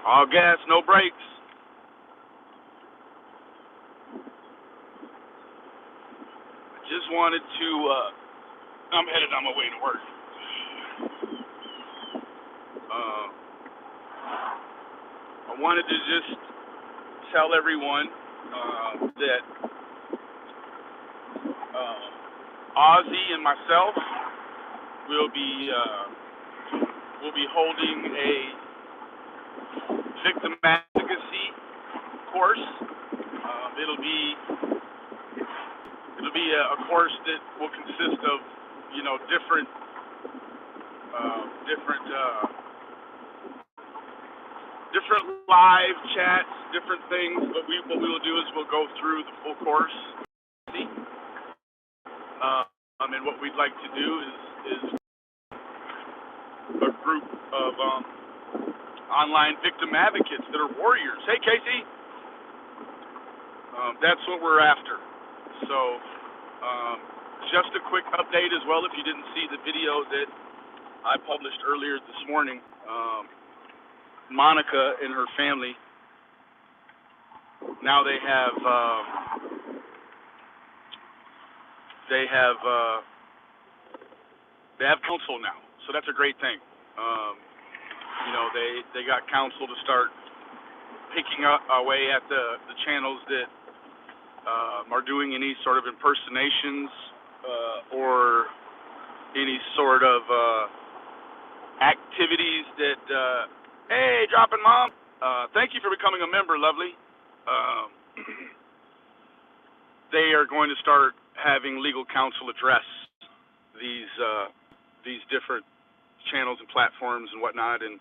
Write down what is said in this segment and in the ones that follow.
All gas, no brakes. Just wanted to, I'm headed on my way to work. Uh, I wanted to just tell everyone that Ozzy and myself will be holding a victim advocacy course. It'll be a course that will consist of, different different different live chats, different things. But what we will do is we'll go through the full course. And what we'd like to do is a group of online victim advocates that are warriors. Hey, Casey, that's what we're after. So, just a quick update as well. If you didn't see the video that I published earlier this morning, Monica and her family now they have counsel now, so that's a great thing. They got counsel to start picking up away at the channels that are doing any sort of impersonations or any sort of activities that hey, dropping mom, thank you for becoming a member, lovely. They are going to start having legal counsel address these different channels and platforms and whatnot, and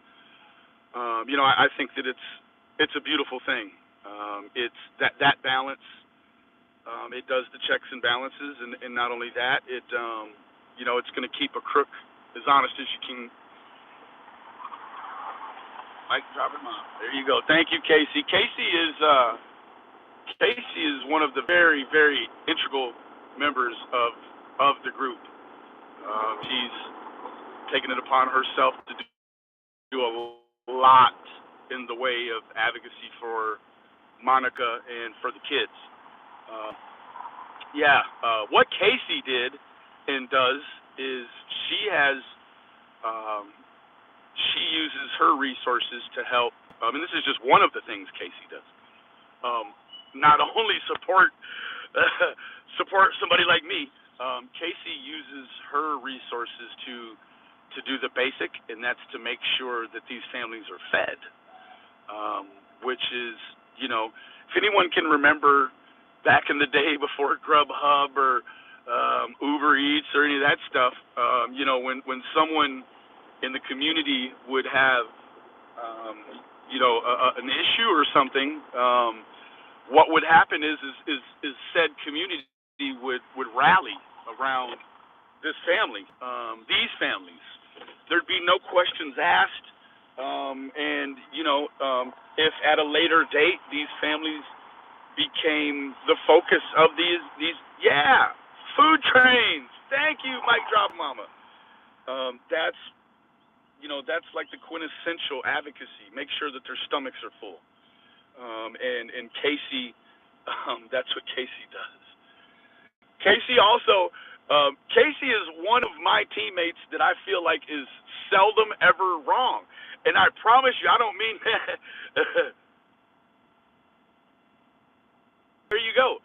I think that it's a beautiful thing. It's that balance. It does the checks and balances, and not only that, it's going to keep a crook as honest as you can. Mike, drop him off. There you go. Thank you, Casey. Casey is one of the very, very integral members of the group. She's taken it upon herself to do a lot in the way of advocacy for Monica and for the kids. What Casey did and does is she uses her resources to help. And this is just one of the things Casey does. Not only support somebody like me. Casey uses her resources to do the basic, and that's to make sure that these families are fed. Which is, if anyone can remember back in the day before Grubhub or Uber Eats or any of that stuff, when someone in the community would have, an issue or something, what would happen is said community would rally around this family, these families. There'd be no questions asked, if at a later date these families became the focus of these food trains. Thank you, Mike Drop Mama. That's like the quintessential advocacy. Make sure that their stomachs are full. And Casey, that's what Casey does. Casey also, Casey is one of my teammates that I feel like is seldom ever wrong. And I promise you, I don't mean that. There you go.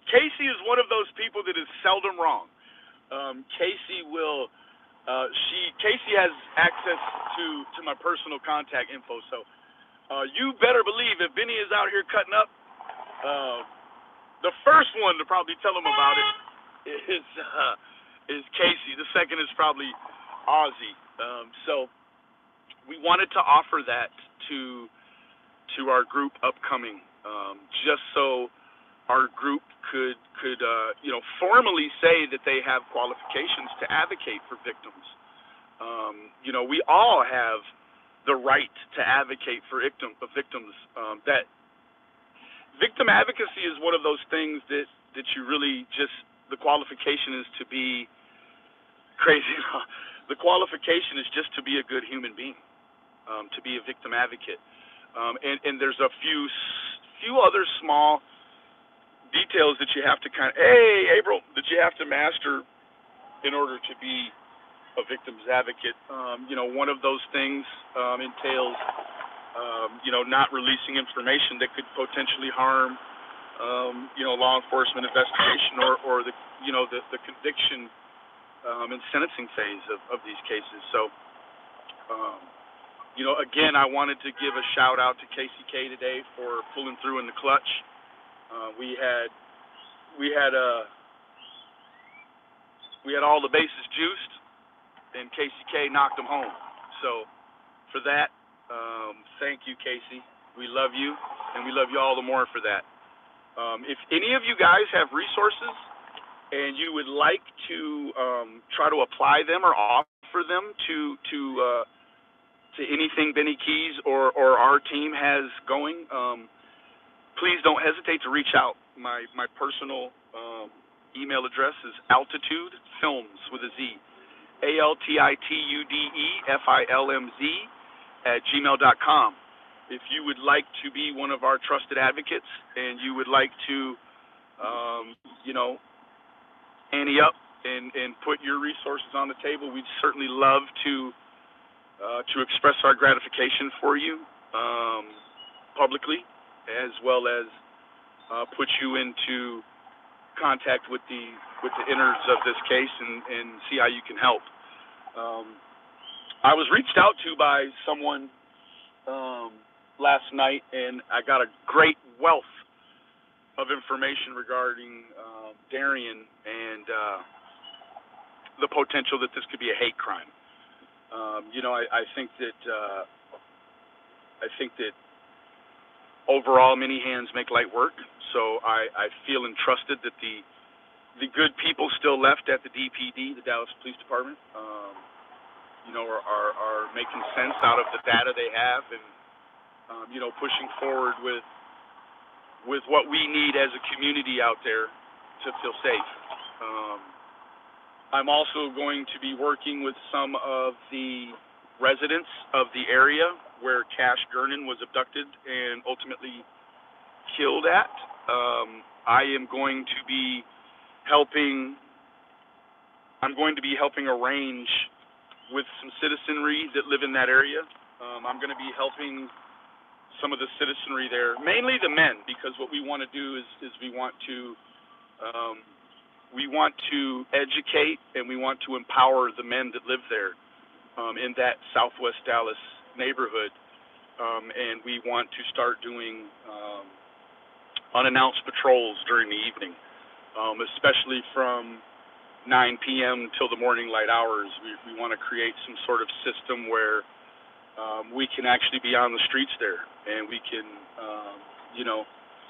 Casey is one of those people that is seldom wrong. Casey has access to my personal contact info, so you better believe if Benny is out here cutting up, the first one to probably tell him about it is Casey. The second is probably Ozzy. So we wanted to offer that to our group upcoming, just so our group could formally say that they have qualifications to advocate for victims. We all have the right to advocate for victims. That victim advocacy is one of those things that you really just, the qualification is to be crazy. The qualification is just to be a good human being. to be a victim advocate. And there's a few other small details that you have to that you have to master in order to be a victim's advocate. One of those things entails, not releasing information that could potentially harm, law enforcement investigation or the conviction and sentencing phase of these cases. So, again, I wanted to give a shout out to KCK today for pulling through in the clutch. We had all the bases juiced, and KCK knocked them home. So for that, thank you, Casey. We love you, and we love you all the more for that. If any of you guys have resources and you would like to try to apply them or offer them to anything Benny Keys or our team has going, please don't hesitate to reach out. My personal email address is altitudefilms with a Z, altitudefilmz@gmail.com. If you would like to be one of our trusted advocates and you would like to, ante up and put your resources on the table, we'd certainly love to express our gratification for you publicly, as well as put you into contact with the innards of this case and see how you can help. I was reached out to by someone last night, and I got a great wealth of information regarding Darien and the potential that this could be a hate crime. I think that overall many hands make light work. So I feel entrusted that the good people still left at the DPD, the Dallas Police Department, are making sense out of the data they have, and pushing forward with what we need as a community out there to feel safe. I'm also going to be working with some of the residents of the area where Cash Gernon was abducted and ultimately killed at. I am going to be helping arrange with some citizenry that live in that area. I'm going to be helping some of the citizenry there, mainly the men, because what we want to do is we want to educate and we want to empower the men that live there in that Southwest Dallas neighborhood, and we want to start doing unannounced patrols during the evening, especially from 9 p.m. till the morning light hours. We want to create some sort of system where we can actually be on the streets there, and we can,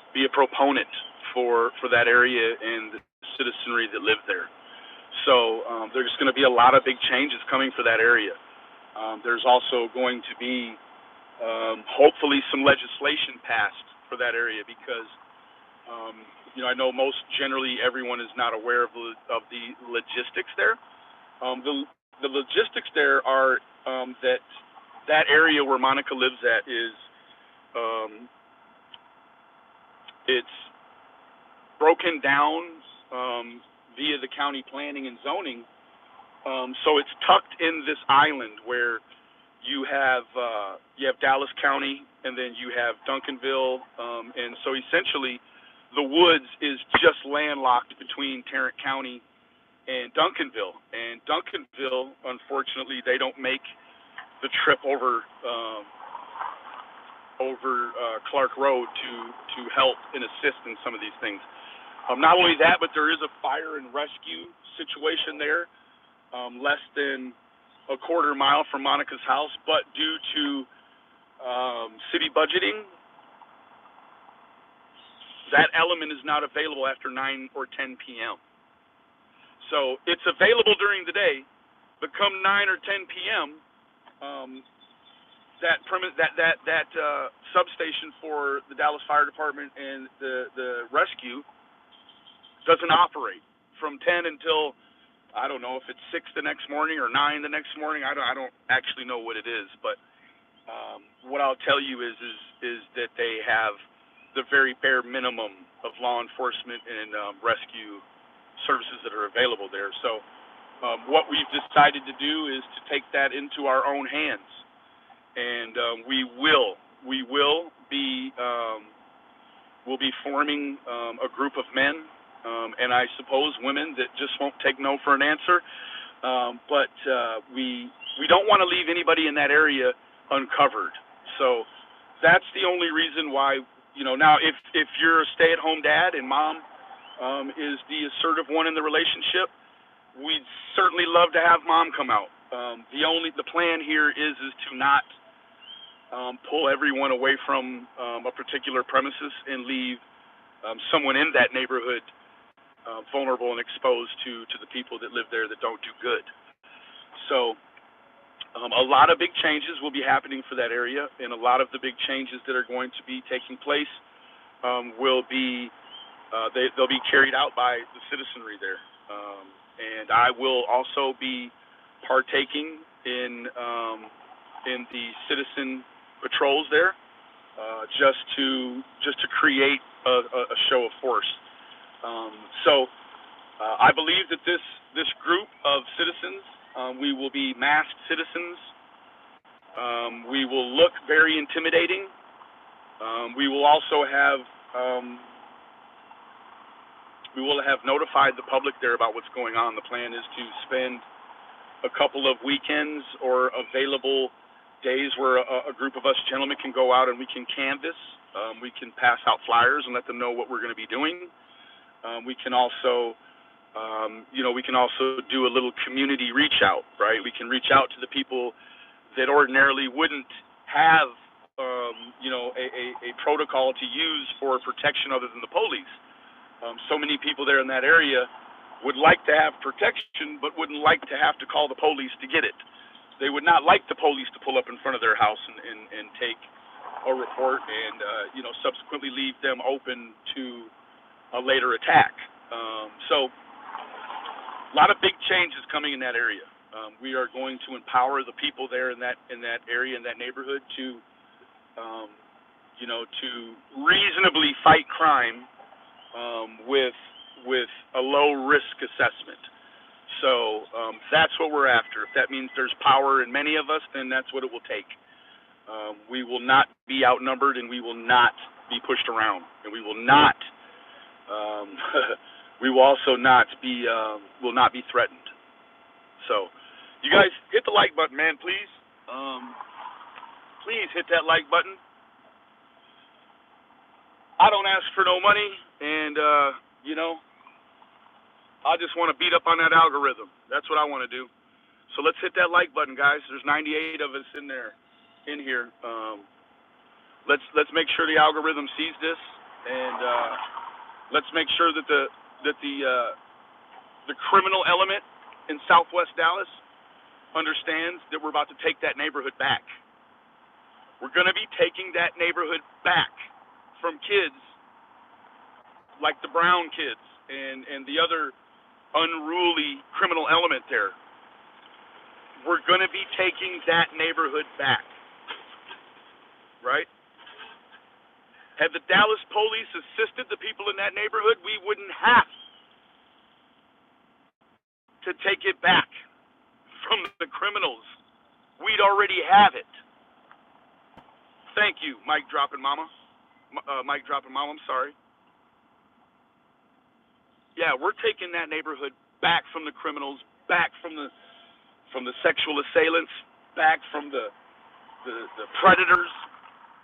be a proponent for that area and the citizenry that live there. So there's going to be a lot of big changes coming for that area. There's also going to be, hopefully, some legislation passed for that area because, I know most generally everyone is not aware of the logistics there. The logistics there are that area where Monica lives at is it's broken down via the county planning and zoning. So it's tucked in this island where you have Dallas County and then you have Duncanville, and so essentially the woods is just landlocked between Tarrant County and Duncanville. And Duncanville, unfortunately, they don't make the trip over Clark Road to help and assist in some of these things. Not only that, but there is a fire and rescue situation there, less than a quarter mile from Monica's house, but due to city budgeting, that element is not available after 9 or 10 p.m. So it's available during the day, but come 9 or 10 p.m., that substation for the Dallas Fire Department and the rescue doesn't operate from 10 until, I don't know if it's 6 the next morning or 9 the next morning. I don't actually know what it is, but What I'll tell you is that they have the very bare minimum of law enforcement and rescue services that are available there. So what we've decided to do is to take that into our own hands, and we will be we'll be forming a group of men, and I suppose women that just won't take no for an answer. But we don't want to leave anybody in that area uncovered. So that's the only reason why, now if you're a stay-at-home dad and mom is the assertive one in the relationship, we'd certainly love to have mom come out. The plan here is to not pull everyone away from a particular premises and leave someone in that neighborhood vulnerable and exposed to the people that live there that don't do good. So a lot of big changes will be happening for that area, and a lot of the big changes that are going to be taking place will be they'll be carried out by the citizenry there. And I will also be partaking in the citizen patrols there, just to create a show of force. So I believe that this group of citizens, we will be masked citizens. We will look very intimidating. We will also have notified the public there about what's going on. The plan is to spend a couple of weekends or available days where a group of us gentlemen can go out and we can canvass. We can pass out flyers and let them know what we're going to be doing. We can also do a little community reach out, right? We can reach out to the people that ordinarily wouldn't have, a protocol to use for protection other than the police. So many people there in that area would like to have protection, but wouldn't like to have to call the police to get it. They would not like the police to pull up in front of their house and take a report and, subsequently leave them open to a later attack. So a lot of big changes coming in that area. We are going to empower the people there in that area, in that neighborhood, to reasonably fight crime with a low risk assessment. So that's what we're after. If that means there's power in many of us, then that's what it will take. We will not be outnumbered, and we will not be pushed around, and we will not. We will also not be threatened. So, you guys hit the like button, man, please. Please hit that like button. I don't ask for no money, and I just want to beat up on that algorithm. That's what I want to do. So let's hit that like button, guys. There's 98 of us in here. Let's make sure the algorithm sees this, and let's make sure that the criminal element in Southwest Dallas understands that we're about to take that neighborhood back. We're going to be taking that neighborhood back from kids like the Brown kids and the other unruly criminal element there. We're going to be taking that neighborhood back, right? Had the Dallas police assisted the people in that neighborhood, we wouldn't have to take it back from the criminals. We'd already have it. Thank you, Mike dropping mama. I'm sorry. Yeah, we're taking that neighborhood back from the criminals, back from the sexual assailants, back from the predators.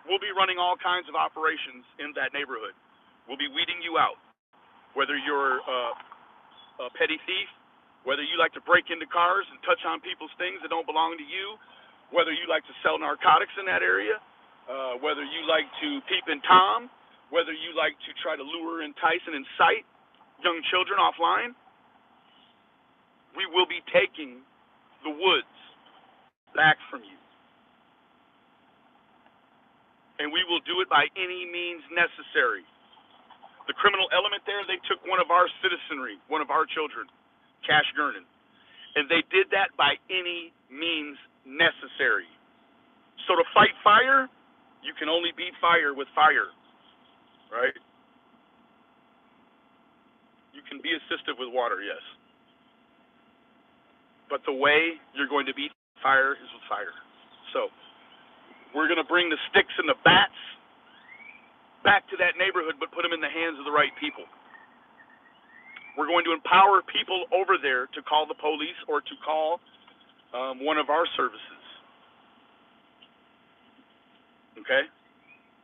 We'll be running all kinds of operations in that neighborhood. We'll be weeding you out. Whether you're a petty thief, whether you like to break into cars and touch on people's things that don't belong to you, whether you like to sell narcotics in that area, whether you like to peep and tom, whether you like to try to lure, entice, and incite young children offline, we will be taking the woods back from you. And we will do it by any means necessary. The criminal element there, they took one of our citizenry, one of our children, Cash Gernon, and they did that by any means necessary. So to fight fire, you can only beat fire with fire, right? You can be assistive with water, yes. But the way you're going to beat fire is with fire. So we're going to bring the sticks and the bats back to that neighborhood, but put them in the hands of the right people. We're going to empower people over there to call the police or to call one of our services. Okay?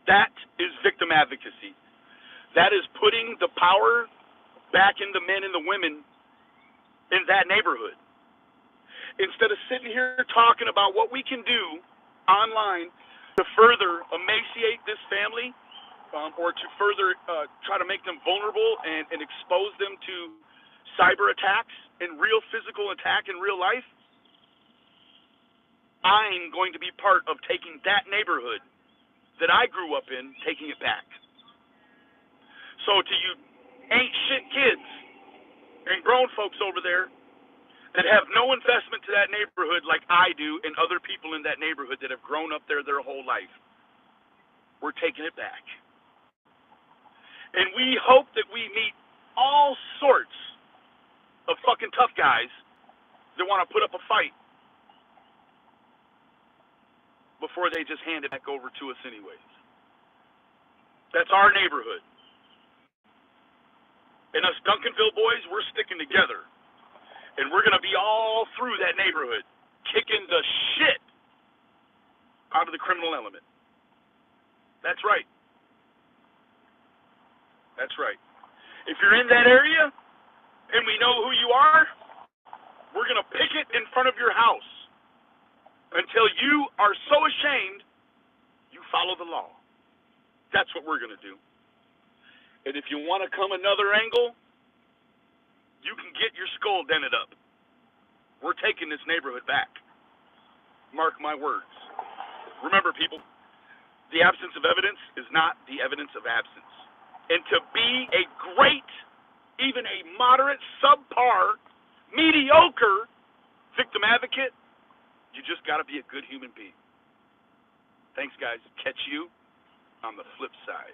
That is victim advocacy. That is putting the power back in the men and the women in that neighborhood. Instead of sitting here talking about what we can do online to further emaciate this family, or to further try to make them vulnerable and expose them to cyber attacks and real physical attack in real life, I'm going to be part of taking that neighborhood that I grew up in, taking it back. So to you ain't shit kids and grown folks over there that have no investment to that neighborhood like I do and other people in that neighborhood that have grown up there their whole life, we're taking it back. And we hope that we meet all sorts of fucking tough guys that want to put up a fight before they just hand it back over to us anyways. That's our neighborhood. And us Duncanville boys, we're sticking together. And we're going to be all through that neighborhood, kicking the shit out of the criminal element. That's right. That's right. If you're in that area and we know who you are, we're going to picket in front of your house until you are so ashamed you follow the law. That's what we're going to do. And if you want to come another angle, you can get your skull dented up. We're taking this neighborhood back. Mark my words. Remember, people, the absence of evidence is not the evidence of absence. And to be a great, even a moderate, subpar, mediocre victim advocate, you just got to be a good human being. Thanks, guys. Catch you on the flip side.